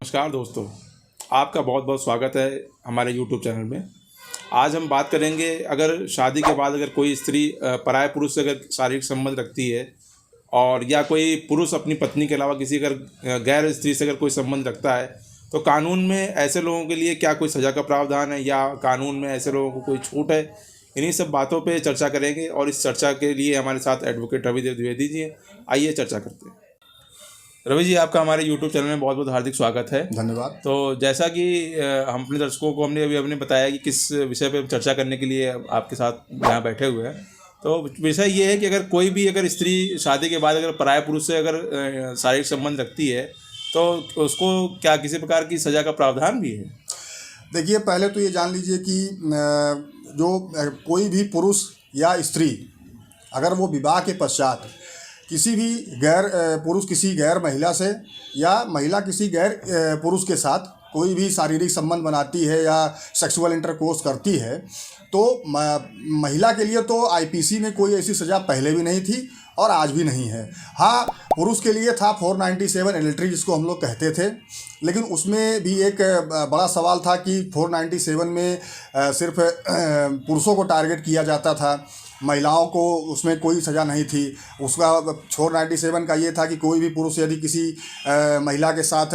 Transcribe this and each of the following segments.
नमस्कार दोस्तों, आपका बहुत बहुत स्वागत है हमारे YouTube चैनल में। आज हम बात करेंगे, अगर शादी के बाद अगर कोई स्त्री पराये पुरुष से अगर शारीरिक संबंध रखती है और या कोई पुरुष अपनी पत्नी के अलावा किसी अगर गैर स्त्री से अगर कोई संबंध रखता है, तो कानून में ऐसे लोगों के लिए क्या कोई सज़ा का प्रावधान है या कानून में ऐसे लोगों को कोई छूट है। इन्हीं सब बातों पे चर्चा करेंगे और इस चर्चा के लिए हमारे साथ एडवोकेट रविदेव द्विवेदी जी हैं। आइए चर्चा करते हैं। रवि जी, आपका हमारे YouTube चैनल में बहुत बहुत हार्दिक स्वागत है। धन्यवाद। तो जैसा कि हम अपने दर्शकों को हमने बताया कि किस विषय पे हम चर्चा करने के लिए आपके साथ यहाँ बैठे हुए हैं, तो विषय ये है कि अगर स्त्री शादी के बाद अगर पराये पुरुष से अगर शारीरिक संबंध रखती है तो उसको क्या किसी प्रकार की सज़ा का प्रावधान भी है? देखिए, पहले तो ये जान लीजिए कि जो कोई भी पुरुष या स्त्री अगर वो विवाह के पश्चात किसी भी पुरुष किसी गैर महिला से या महिला किसी गैर पुरुष के साथ कोई भी शारीरिक संबंध बनाती है या सेक्सुअल इंटरकोर्स करती है, तो महिला के लिए तो आईपीसी में कोई ऐसी सज़ा पहले भी नहीं थी और आज भी नहीं है। हाँ, पुरुष के लिए था 497 एडल्ट्री, जिसको हम लोग कहते थे, लेकिन उसमें भी एक बड़ा सवाल था कि 497 में सिर्फ पुरुषों को टारगेट किया जाता था, महिलाओं को उसमें कोई सज़ा नहीं थी। उसका 497 का ये था कि कोई भी पुरुष यदि किसी महिला के साथ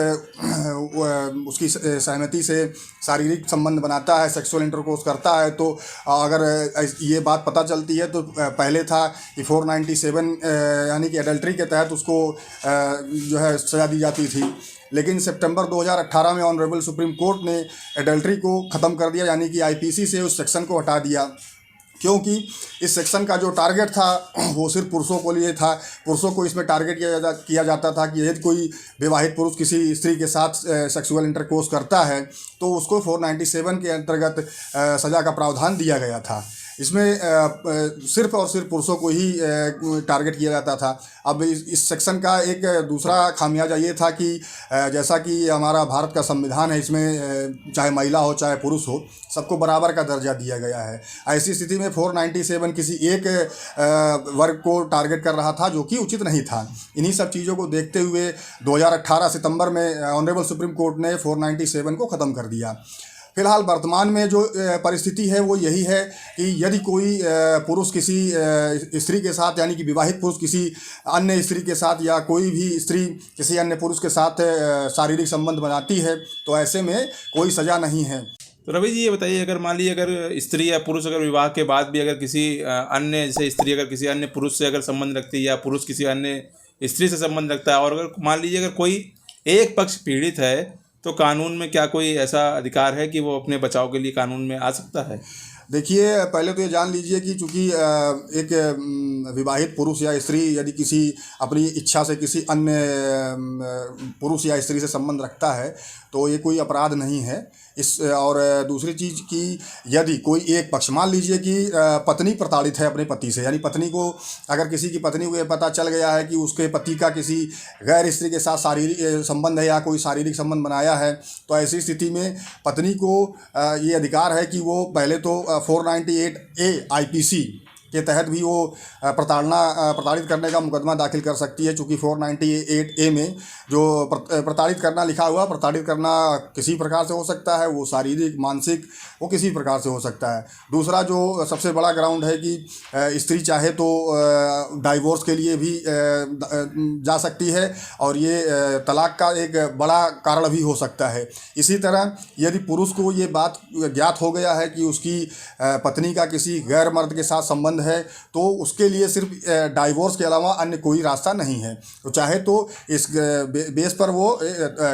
उसकी सहमति से शारीरिक संबंध बनाता है, सेक्सुअल इंटरकोर्स करता है, तो अगर ये बात पता चलती है तो पहले था कि 497 यानी कि एडल्ट्री के तहत उसको जो है सज़ा दी जाती थी। लेकिन सितंबर 2018 में ऑनरेबल सुप्रीम कोर्ट ने एडल्ट्री को ख़त्म कर दिया, यानी कि आईपीसी से उस सेक्शन को हटा दिया, क्योंकि इस सेक्शन का जो टारगेट था वो सिर्फ पुरुषों को लिए था। पुरुषों को इसमें टारगेट किया जाता था कि यदि कोई विवाहित पुरुष किसी स्त्री के साथ सेक्सुअल इंटरकोर्स करता है तो उसको 497 के अंतर्गत सज़ा का प्रावधान दिया गया था। इसमें सिर्फ और सिर्फ पुरुषों को ही टारगेट किया जाता था। अब इस सेक्शन का एक दूसरा खामियाजा ये था कि जैसा कि हमारा भारत का संविधान है, इसमें चाहे महिला हो चाहे पुरुष हो, सबको बराबर का दर्जा दिया गया है। ऐसी स्थिति में 497 किसी एक वर्ग को टारगेट कर रहा था, जो कि उचित नहीं था। इन्हीं सब चीज़ों को देखते हुए 2018 सितंबर में ऑनरेबल सुप्रीम कोर्ट ने 497 को ख़त्म कर दिया। फिलहाल वर्तमान में जो परिस्थिति है वो यही है कि यदि कोई पुरुष किसी स्त्री के साथ, यानी कि विवाहित पुरुष किसी अन्य स्त्री के साथ या कोई भी स्त्री किसी अन्य पुरुष के साथ शारीरिक संबंध बनाती है, तो ऐसे में कोई सज़ा नहीं है। तो रवि जी, ये बताइए, अगर मान लीजिए अगर स्त्री या पुरुष अगर विवाह के बाद भी अगर किसी अन्य जैसे स्त्री अगर किसी अन्य पुरुष से अगर संबंध रखती है या पुरुष किसी अन्य स्त्री से संबंध रखता है, और अगर मान लीजिए अगर कोई एक पक्ष पीड़ित है, तो कानून में क्या कोई ऐसा अधिकार है कि वो अपने बचाव के लिए कानून में आ सकता है? देखिए, पहले तो ये जान लीजिए कि चूँकि एक विवाहित पुरुष या स्त्री यदि किसी अपनी इच्छा से किसी अन्य पुरुष या स्त्री से संबंध रखता है तो ये कोई अपराध नहीं है। और दूसरी चीज़ कि यदि कोई एक पक्ष, मान लीजिए कि पत्नी प्रताड़ित है अपने पति से, यानी पत्नी को, अगर किसी की पत्नी को ये पता चल गया है कि उसके पति का किसी गैर स्त्री के साथ शारीरिक संबंध है या कोई शारीरिक संबंध बनाया है, तो ऐसी स्थिति में पत्नी को ये अधिकार है कि वो पहले तो 498A आईपीसी के तहत भी वो प्रताड़ित करने का मुकदमा दाखिल कर सकती है। चूँकि 498A में जो प्रताड़ित करना लिखा हुआ, प्रताड़ित करना किसी प्रकार से हो सकता है, वो शारीरिक मानसिक वो किसी प्रकार से हो सकता है। दूसरा जो सबसे बड़ा ग्राउंड है कि स्त्री चाहे तो डाइवोर्स के लिए भी जा सकती है, और ये तलाक का एक बड़ा कारण भी हो सकता है। इसी तरह यदि पुरुष को ये बात ज्ञात हो गया है कि उसकी पत्नी का किसी गैर मर्द के साथ संबंध है, तो उसके लिए सिर्फ डाइवोर्स के अलावा अन्य कोई रास्ता नहीं है। तो चाहे तो इस बेस पर वो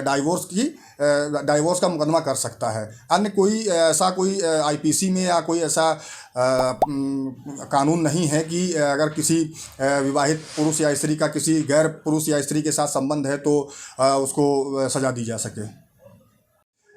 डाइवोर्स का मुकदमा कर सकता है। अन्य कोई आईपीसी में या कोई ऐसा कानून नहीं है कि अगर किसी विवाहित पुरुष या स्त्री का किसी गैर पुरुष या स्त्री के साथ संबंध है तो उसको सज़ा दी जा सके।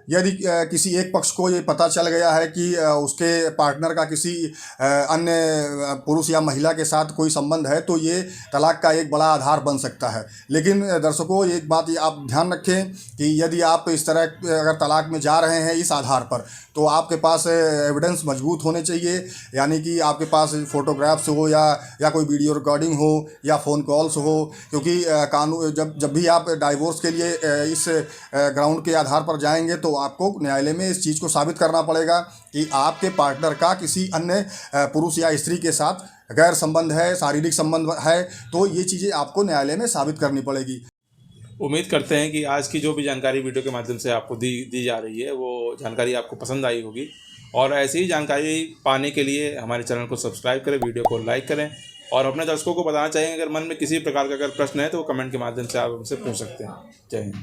यदि किसी एक पक्ष को ये पता चल गया है कि उसके पार्टनर का किसी अन्य पुरुष या महिला के साथ कोई संबंध है, तो ये तलाक का एक बड़ा आधार बन सकता है। लेकिन दर्शकों, एक बात ये आप ध्यान रखें कि यदि आप इस तरह अगर तलाक में जा रहे हैं इस आधार पर, तो आपके पास एविडेंस मजबूत होने चाहिए, यानी कि आपके पास फ़ोटोग्राफ्स हो या कोई वीडियो रिकॉर्डिंग हो या फ़ोन कॉल्स हो, क्योंकि कानून जब भी आप डाइवोर्स के लिए इस ग्राउंड के आधार पर जाएंगे तो आपको न्यायालय में इस चीज़ को साबित करना पड़ेगा कि आपके पार्टनर का किसी अन्य पुरुष या स्त्री के साथ गैर संबंध है, शारीरिक संबंध है, तो ये चीज़ें आपको न्यायालय में साबित करनी पड़ेगी। उम्मीद करते हैं कि आज की जो भी जानकारी वीडियो के माध्यम से आपको दी जा रही है वो जानकारी आपको पसंद आई होगी, और ऐसी ही जानकारी पाने के लिए हमारे चैनल को सब्सक्राइब करें, वीडियो को लाइक करें, और अपने दर्शकों को बताना चाहिए अगर मन में किसी प्रकार का अगर प्रश्न है तो वो कमेंट के माध्यम से आप हमसे पूछ सकते हैं। जय हिंद।